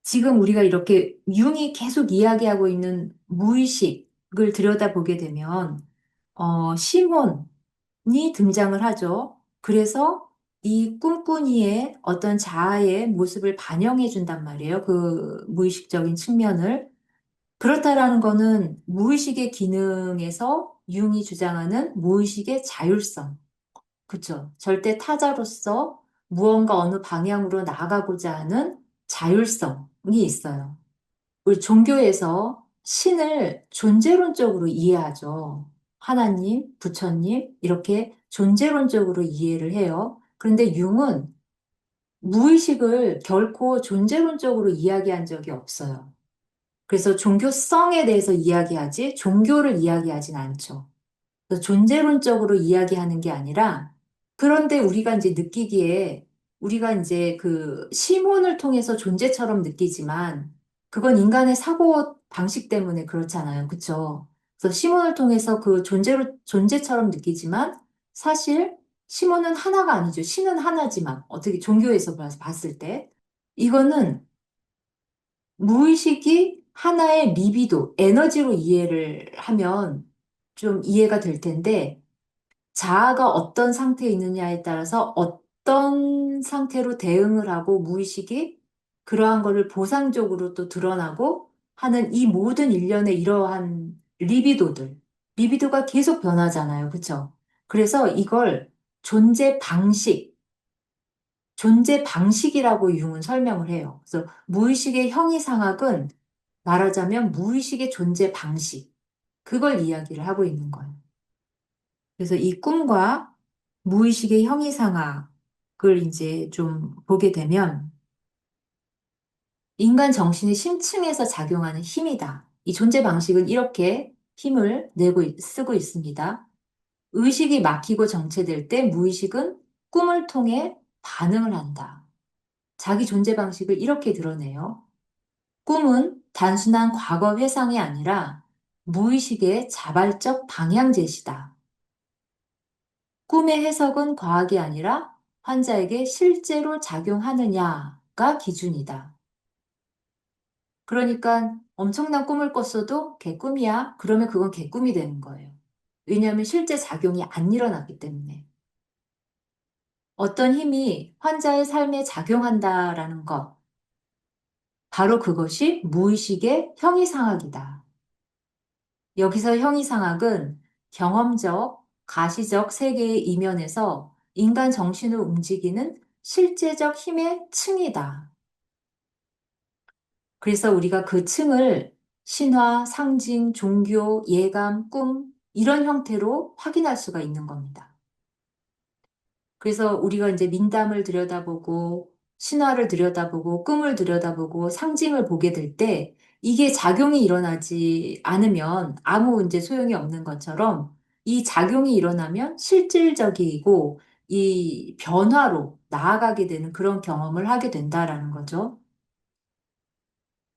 지금 우리가 이렇게 융이 계속 이야기하고 있는 무의식을 들여다보게 되면 시몬이 등장을 하죠. 그래서 이 꿈꾸니의 어떤 자아의 모습을 반영해 준단 말이에요. 그 무의식적인 측면을. 그렇다라는 거는 무의식의 기능에서 융이 주장하는 무의식의 자율성. 그쵸. 절대 타자로서 무언가 어느 방향으로 나아가고자 하는 자율성이 있어요. 우리 종교에서 신을 존재론적으로 이해하죠. 하나님, 부처님, 이렇게 존재론적으로 이해를 해요. 그런데 융은 무의식을 결코 존재론적으로 이야기한 적이 없어요. 그래서 종교성에 대해서 이야기하지, 종교를 이야기하진 않죠. 그래서 존재론적으로 이야기하는 게 아니라, 그런데 우리가 이제 느끼기에, 우리가 이제 그 시몬을 통해서 존재처럼 느끼지만, 그건 인간의 사고 방식 때문에 그렇잖아요. 그쵸? 그래서 시몬을 통해서 그 존재처럼 느끼지만, 사실 시몬은 하나가 아니죠. 신은 하나지만, 어떻게 종교에서 봤을 때. 이거는 무의식이 하나의 리비도, 에너지로 이해를 하면 좀 이해가 될 텐데, 자아가 어떤 상태에 있느냐에 따라서 어떤 상태로 대응을 하고 무의식이 그러한 거를 보상적으로 또 드러나고 하는 이 모든 일련의 이러한 리비도가 계속 변하잖아요. 그쵸? 그래서 이걸 존재 방식, 존재 방식이라고 융은 설명을 해요. 그래서 무의식의 형이상학은 말하자면 무의식의 존재 방식, 그걸 이야기를 하고 있는 거예요. 그래서 이 꿈과 무의식의 형이상학을 이제 좀 보게 되면 인간 정신의 심층에서 작용하는 힘이다. 이 존재 방식은 이렇게 힘을 쓰고 있습니다. 의식이 막히고 정체될 때 무의식은 꿈을 통해 반응을 한다. 자기 존재 방식을 이렇게 드러내요. 꿈은 단순한 과거 회상이 아니라 무의식의 자발적 방향 제시다. 꿈의 해석은 과학이 아니라 환자에게 실제로 작용하느냐가 기준이다. 그러니까 엄청난 꿈을 꿨어도 개꿈이야. 그러면 그건 개꿈이 되는 거예요. 왜냐하면 실제 작용이 안 일어났기 때문에. 어떤 힘이 환자의 삶에 작용한다라는 것, 바로 그것이 무의식의 형이상학이다. 여기서 형이상학은 경험적, 가시적 세계의 이면에서 인간 정신을 움직이는 실제적 힘의 층이다. 그래서 우리가 그 층을 신화, 상징, 종교, 예감, 꿈, 이런 형태로 확인할 수가 있는 겁니다. 그래서 우리가 이제 민담을 들여다보고, 신화를 들여다보고, 꿈을 들여다보고, 상징을 보게 될 때, 이게 작용이 일어나지 않으면 아무 이제 소용이 없는 것처럼, 이 작용이 일어나면 실질적이고, 이 변화로 나아가게 되는 그런 경험을 하게 된다라는 거죠.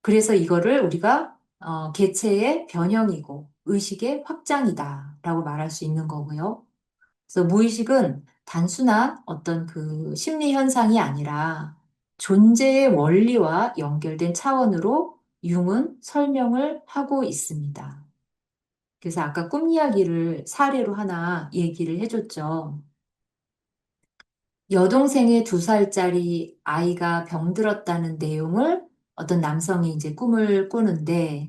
그래서 이거를 우리가 개체의 변형이고 의식의 확장이다라고 말할 수 있는 거고요. 그래서 무의식은 단순한 어떤 그 심리 현상이 아니라 존재의 원리와 연결된 차원으로 융은 설명을 하고 있습니다. 그래서 아까 꿈 이야기를 사례로 하나 얘기를 해줬죠. 여동생의 2살짜리 아이가 병들었다는 내용을 어떤 남성이 이제 꿈을 꾸는데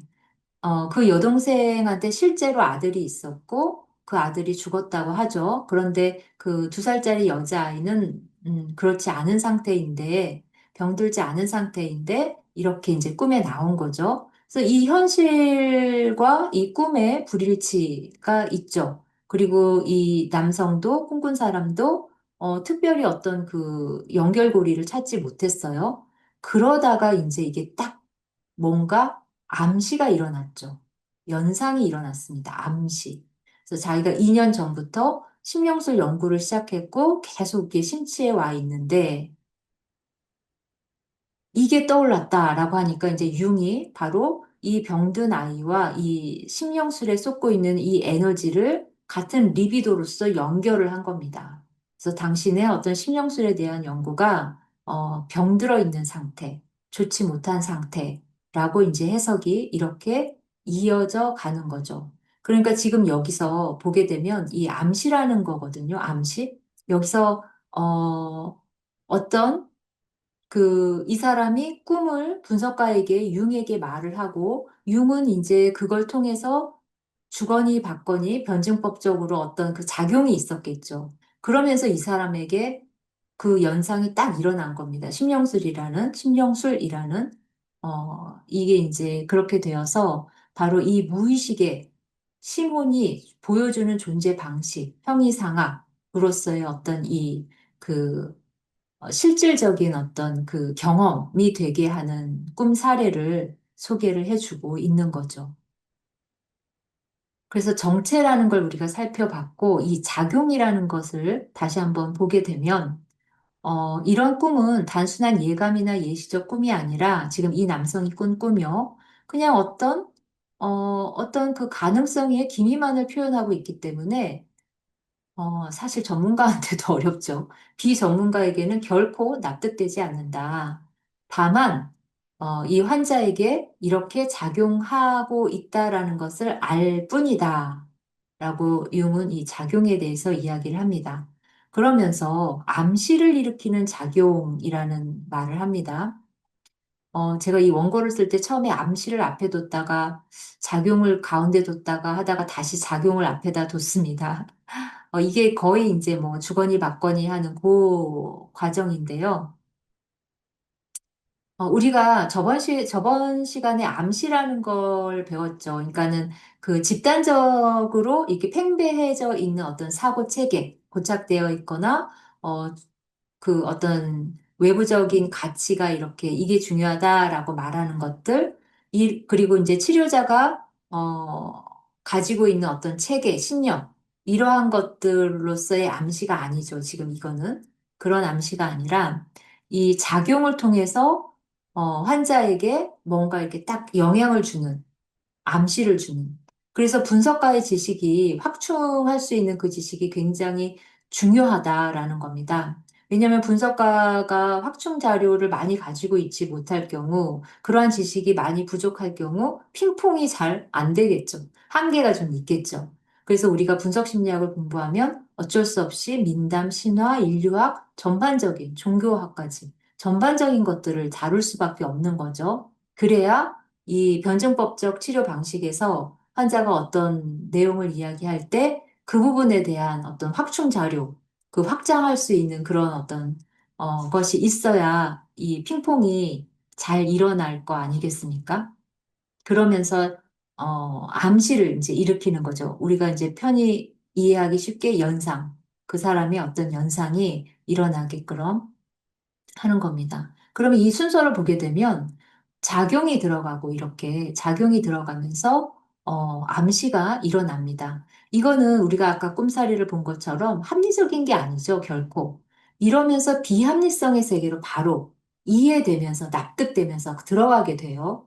그 여동생한테 실제로 아들이 있었고, 그 아들이 죽었다고 하죠. 그런데 그 2살짜리 여자아이는, 그렇지 않은 상태인데, 병들지 않은 상태인데, 이렇게 이제 꿈에 나온 거죠. 그래서 이 현실과 이 꿈의 불일치가 있죠. 그리고 이 남성도, 꿈꾼 사람도, 특별히 어떤 그 연결고리를 찾지 못했어요. 그러다가 이제 이게 딱 뭔가 암시가 일어났죠. 연상이 일어났습니다. 암시. 그래서 자기가 2년 전부터 심령술 연구를 시작했고 계속 이렇게 심취해 와 있는데 이게 떠올랐다라고 하니까 이제 융이 바로 이 병든 아이와 이 심령술에 쏟고 있는 이 에너지를 같은 리비도로서 연결을 한 겁니다. 그래서 당신의 어떤 심령술에 대한 연구가 병들어 있는 상태, 좋지 못한 상태라고 이제 해석이 이렇게 이어져 가는 거죠. 그러니까 지금 여기서 보게 되면 이 암시라는 거거든요. 암시. 여기서 어떤 이 사람이 꿈을 분석가에게 융에게 말을 하고, 융은 이제 그걸 통해서 주거니 받거니 변증법적으로 어떤 그 작용이 있었겠죠. 그러면서 이 사람에게 그 연상이 딱 일어난 겁니다. 심령술이라는, 이게 이제 그렇게 되어서 바로 이 무의식의 심혼이 보여주는 존재 방식, 형이상학으로서의 어떤 그 실질적인 어떤 그 경험이 되게 하는 꿈 사례를 소개를 해주고 있는 거죠. 그래서 정체라는 걸 우리가 살펴봤고, 이 작용이라는 것을 다시 한번 보게 되면, 이런 꿈은 단순한 예감이나 예시적 꿈이 아니라 지금 이 남성이 꾼 꿈이요. 그냥 어떤 그 가능성의 기미만을 표현하고 있기 때문에 사실 전문가한테도 어렵죠. 비전문가에게는 결코 납득되지 않는다. 다만, 이 환자에게 이렇게 작용하고 있다라는 것을 알 뿐이다. 라고 융은 이 작용에 대해서 이야기를 합니다. 그러면서 암시를 일으키는 작용이라는 말을 합니다. 제가 이 원고를 쓸 때 처음에 암시를 앞에 뒀다가 작용을 가운데 뒀다가 하다가 다시 작용을 앞에다 뒀습니다. 이게 거의 이제 뭐 주거니 받거니 하는 그 과정인데요. 우리가 저번 시간에 암시라는 걸 배웠죠. 그러니까는 그 집단적으로 이렇게 팽배해져 있는 어떤 사고 체계, 고착되어 있거나, 어, 그 어떤 외부적인 가치가 이렇게 이게 중요하다라고 말하는 것들, 그리고 이제 치료자가, 가지고 있는 어떤 체계, 신념, 이러한 것들로서의 암시가 아니죠. 지금 이거는. 그런 암시가 아니라 이 작용을 통해서, 환자에게 뭔가 이렇게 딱 영향을 주는, 암시를 주는. 그래서 분석가의 지식이 확충할 수 있는 그 지식이 굉장히 중요하다라는 겁니다. 왜냐하면 분석가가 확충 자료를 많이 가지고 있지 못할 경우, 그러한 지식이 많이 부족할 경우, 핑퐁이 잘 안 되겠죠. 한계가 좀 있겠죠. 그래서 우리가 분석 심리학을 공부하면 어쩔 수 없이 민담, 신화, 인류학, 전반적인 종교학까지 전반적인 것들을 다룰 수밖에 없는 거죠. 그래야 이 변증법적 치료 방식에서 환자가 어떤 내용을 이야기할 때 그 부분에 대한 어떤 확충 자료, 그 확장할 수 있는 그런 어떤 것이 있어야 이 핑퐁이 잘 일어날 거 아니겠습니까? 그러면서 암시를 이제 일으키는 거죠. 우리가 이제 편히 이해하기 쉽게 연상, 그 사람의 어떤 연상이 일어나게끔 하는 겁니다. 그러면 이 순서를 보게 되면 작용이 들어가고 이렇게 작용이 들어가면서 암시가 일어납니다. 이거는 우리가 아까 꿈사리를 본 것처럼 합리적인 게 아니죠, 결코. 이러면서 비합리성의 세계로 바로 이해되면서 납득되면서 들어가게 돼요.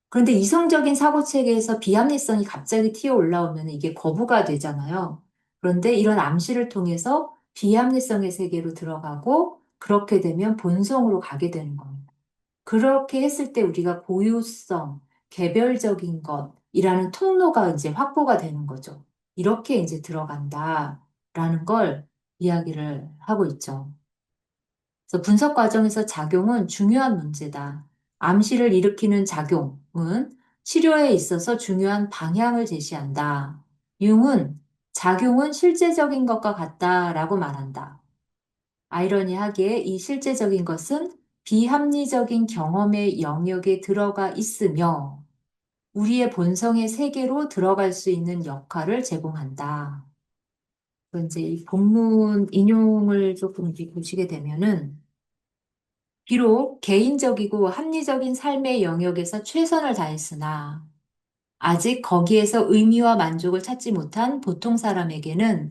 그런데 이성적인 사고 체계에서 비합리성이 갑자기 튀어 올라오면 이게 거부가 되잖아요. 그런데 이런 암시를 통해서 비합리성의 세계로 들어가고 그렇게 되면 본성으로 가게 되는 겁니다. 그렇게 했을 때 우리가 고유성, 개별적인 것이라는 통로가 이제 확보가 되는 거죠. 이렇게 이제 들어간다라는 걸 이야기를 하고 있죠. 그래서 분석 과정에서 작용은 중요한 문제다. 암시를 일으키는 작용은 치료에 있어서 중요한 방향을 제시한다. 융은 작용은 실제적인 것과 같다라고 말한다. 아이러니하게 이 실제적인 것은 비합리적인 경험의 영역에 들어가 있으며 우리의 본성의 세계로 들어갈 수 있는 역할을 제공한다. 이제 이 본문 인용을 조금 이렇게 보시게 되면은 비록 개인적이고 합리적인 삶의 영역에서 최선을 다했으나 아직 거기에서 의미와 만족을 찾지 못한 보통 사람에게는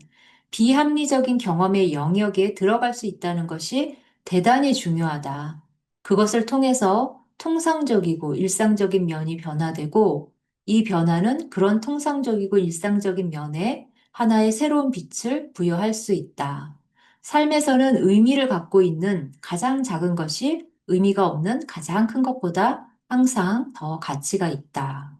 비합리적인 경험의 영역에 들어갈 수 있다는 것이 대단히 중요하다. 그것을 통해서 통상적이고 일상적인 면이 변화되고 이 변화는 그런 통상적이고 일상적인 면에 하나의 새로운 빛을 부여할 수 있다. 삶에서는 의미를 갖고 있는 가장 작은 것이 의미가 없는 가장 큰 것보다 항상 더 가치가 있다.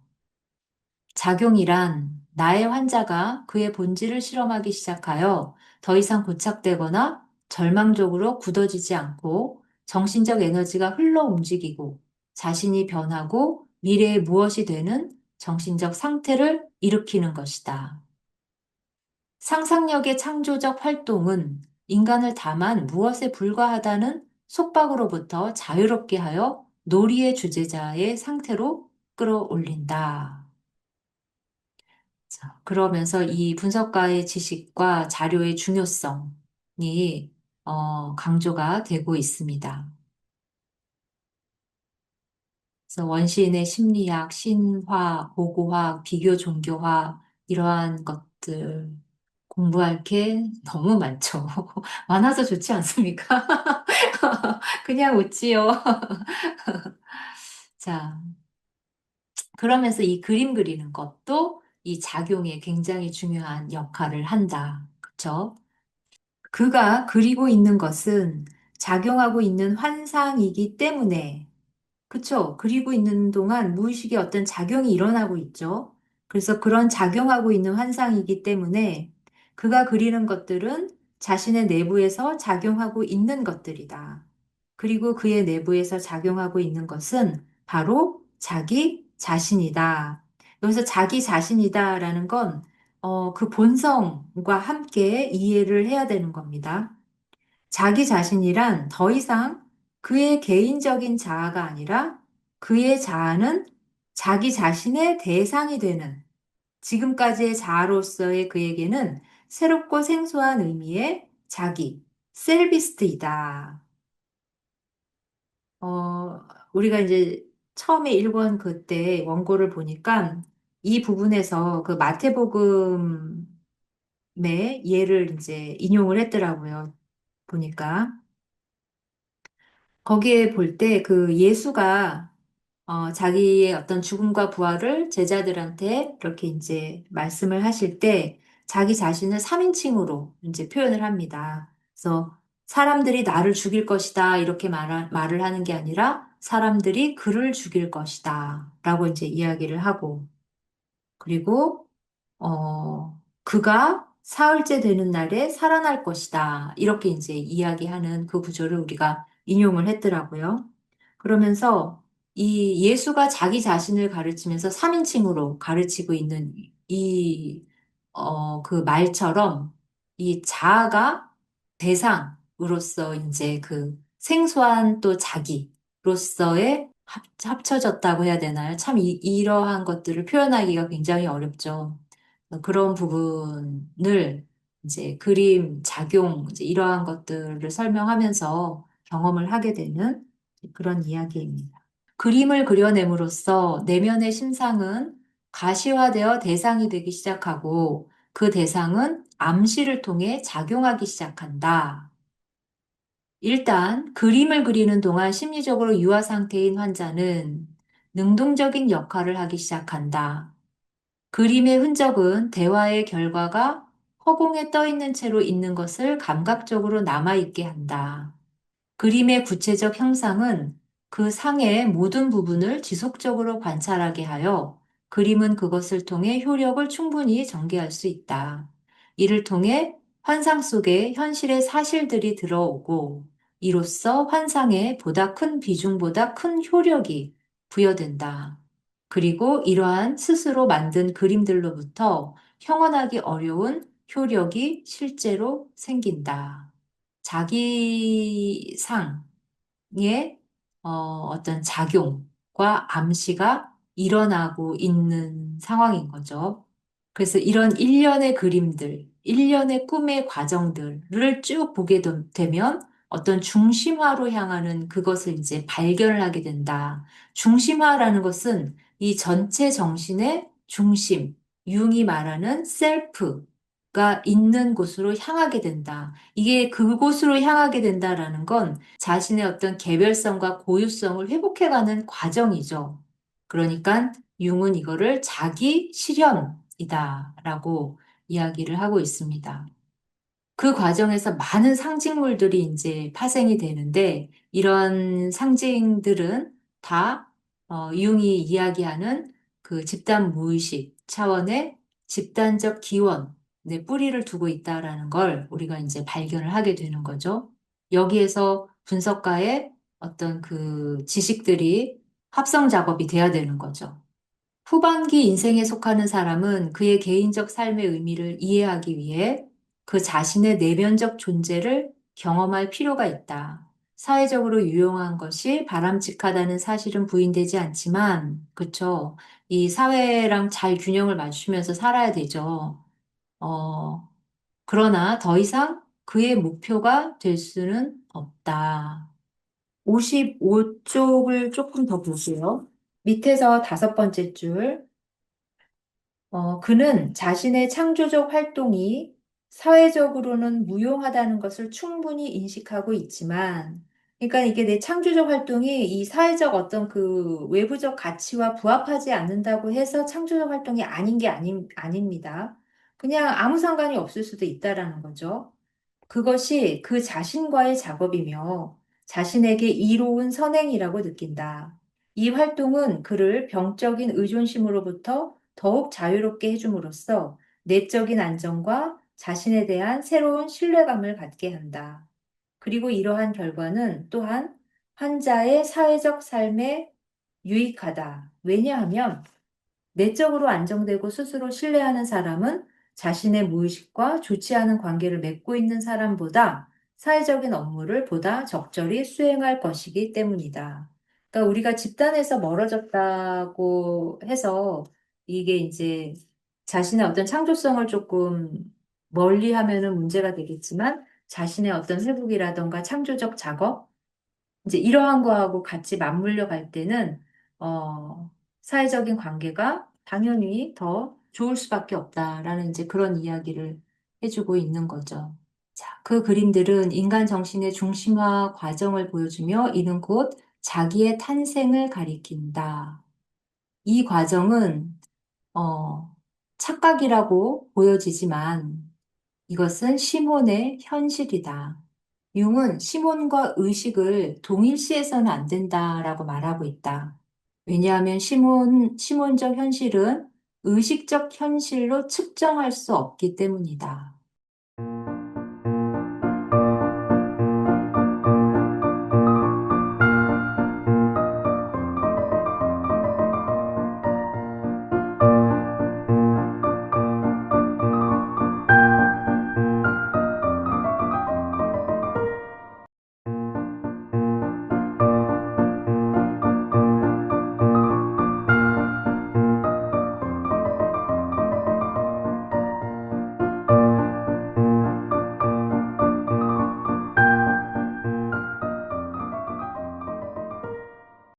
작용이란 나의 환자가 그의 본질을 실험하기 시작하여 더 이상 고착되거나 절망적으로 굳어지지 않고 정신적 에너지가 흘러 움직이고 자신이 변하고 미래에 무엇이 되는 정신적 상태를 일으키는 것이다. 상상력의 창조적 활동은 인간을 다만 무엇에 불과하다는 속박으로부터 자유롭게 하여 놀이의 주제자의 상태로 끌어올린다. 자, 그러면서 이 분석가의 지식과 자료의 중요성이 강조가 되고 있습니다. 그래서 원시인의 심리학, 신화, 고고학, 비교 종교학 이러한 것들 공부할 게 너무 많죠. 많아서 좋지 않습니까? 그냥 웃지요. 자, 그러면서 이 그림 그리는 것도 이 작용에 굉장히 중요한 역할을 한다. 그렇죠? 그가 그리고 있는 것은 작용하고 있는 환상이기 때문에, 그쵸? 그리고 있는 동안 무의식의 어떤 작용이 일어나고 있죠. 그래서 그런 작용하고 있는 환상이기 때문에 그가 그리는 것들은 자신의 내부에서 작용하고 있는 것들이다. 그리고 그의 내부에서 작용하고 있는 것은 바로 자기 자신이다. 여기서 자기 자신이다라는 건 그 본성과 함께 이해를 해야 되는 겁니다. 자기 자신이란 더 이상 그의 개인적인 자아가 아니라 그의 자아는 자기 자신의 대상이 되는 지금까지의 자아로서의 그에게는 새롭고 생소한 의미의 자기, 셀비스트이다. 우리가 이제 처음에 읽은 그때 원고를 보니까 이 부분에서 그 마태복음의 예를 이제 인용을 했더라고요. 보니까. 거기에 볼 때 그 예수가 자기의 어떤 죽음과 부활을 제자들한테 이렇게 이제 말씀을 하실 때 자기 자신을 3인칭으로 이제 표현을 합니다. 그래서 사람들이 나를 죽일 것이다 이렇게 말을 하는 게 아니라 사람들이 그를 죽일 것이다 라고 이제 이야기를 하고 그리고 그가 사흘째 되는 날에 살아날 것이다. 이렇게 이제 이야기하는 그 구절을 우리가 인용을 했더라고요. 그러면서 이 예수가 자기 자신을 가르치면서 3인칭으로 가르치고 있는 그 말처럼 이 자아가 대상으로서 이제 그 생소한 또 자기로서의 합쳐졌다고 해야 되나요? 참 이러한 것들을 표현하기가 굉장히 어렵죠. 그런 부분을 이제 그림, 작용, 이제 이러한 것들을 설명하면서 경험을 하게 되는 그런 이야기입니다. 그림을 그려냄으로써 내면의 심상은 가시화되어 대상이 되기 시작하고 그 대상은 암시를 통해 작용하기 시작한다. 일단 그림을 그리는 동안 심리적으로 유화 상태인 환자는 능동적인 역할을 하기 시작한다. 그림의 흔적은 대화의 결과가 허공에 떠 있는 채로 있는 것을 감각적으로 남아있게 한다. 그림의 구체적 형상은 그 상의 모든 부분을 지속적으로 관찰하게 하여 그림은 그것을 통해 효력을 충분히 전개할 수 있다. 이를 통해 환상 속에 현실의 사실들이 들어오고 이로써 환상에 보다 큰 비중보다 큰 효력이 부여된다. 그리고 이러한 스스로 만든 그림들로부터 형언하기 어려운 효력이 실제로 생긴다. 자기상의 어떤 작용과 암시가 일어나고 있는 상황인 거죠. 그래서 이런 일련의 그림들, 일련의 꿈의 과정들을 쭉 보게 되면 어떤 중심화로 향하는 그것을 이제 발견을 하게 된다. 중심화라는 것은 이 전체 정신의 중심, 융이 말하는 셀프가 있는 곳으로 향하게 된다. 이게 그곳으로 향하게 된다라는 건 자신의 어떤 개별성과 고유성을 회복해가는 과정이죠. 그러니까 융은 이거를 자기 실현이다라고 이야기를 하고 있습니다. 그 과정에서 많은 상징물들이 이제 파생이 되는데 이런 상징들은 다 융이 이야기하는 그 집단 무의식 차원의 집단적 기원의 뿌리를 두고 있다라는 걸 우리가 이제 발견을 하게 되는 거죠. 여기에서 분석가의 어떤 그 지식들이 합성 작업이 돼야 되는 거죠. 후반기 인생에 속하는 사람은 그의 개인적 삶의 의미를 이해하기 위해 그 자신의 내면적 존재를 경험할 필요가 있다. 사회적으로 유용한 것이 바람직하다는 사실은 부인되지 않지만, 그쵸. 이 사회랑 잘 균형을 맞추면서 살아야 되죠. 어, 그러나 더 이상 그의 목표가 될 수는 없다. 55쪽을 조금 더 보세요. 밑에서 다섯 번째 줄. 그는 자신의 창조적 활동이 사회적으로는 무용하다는 것을 충분히 인식하고 있지만, 그러니까 이게 내 창조적 활동이 이 사회적 어떤 그 외부적 가치와 부합하지 않는다고 해서 창조적 활동이 아닌 게 아닙니다. 그냥 아무 상관이 없을 수도 있다라는 거죠. 그것이 그 자신과의 작업이며 자신에게 이로운 선행이라고 느낀다. 이 활동은 그를 병적인 의존심으로부터 더욱 자유롭게 해줌으로써 내적인 안정과 자신에 대한 새로운 신뢰감을 갖게 한다. 그리고 이러한 결과는 또한 환자의 사회적 삶에 유익하다. 왜냐하면 내적으로 안정되고 스스로 신뢰하는 사람은 자신의 무의식과 좋지 않은 관계를 맺고 있는 사람보다 사회적인 업무를 보다 적절히 수행할 것이기 때문이다. 그러니까 우리가 집단에서 멀어졌다고 해서 이게 이제 자신의 어떤 창조성을 조금 멀리 하면은 문제가 되겠지만 자신의 어떤 회복이라던가 창조적 작업, 이제 이러한 거하고 같이 맞물려 갈 때는, 어, 사회적인 관계가 당연히 더 좋을 수밖에 없다라는 이제 그런 이야기를 해주고 있는 거죠. 자, 그 그림들은 인간 정신의 중심화 과정을 보여주며 이는 곧 자기의 탄생을 가리킨다. 이 과정은, 어, 착각이라고 보여지지만 이것은 시몬의 현실이다. 융은 시몬과 의식을 동일시해서는 안 된다라고 말하고 있다. 왜냐하면 시몬적 현실은 의식적 현실로 측정할 수 없기 때문이다.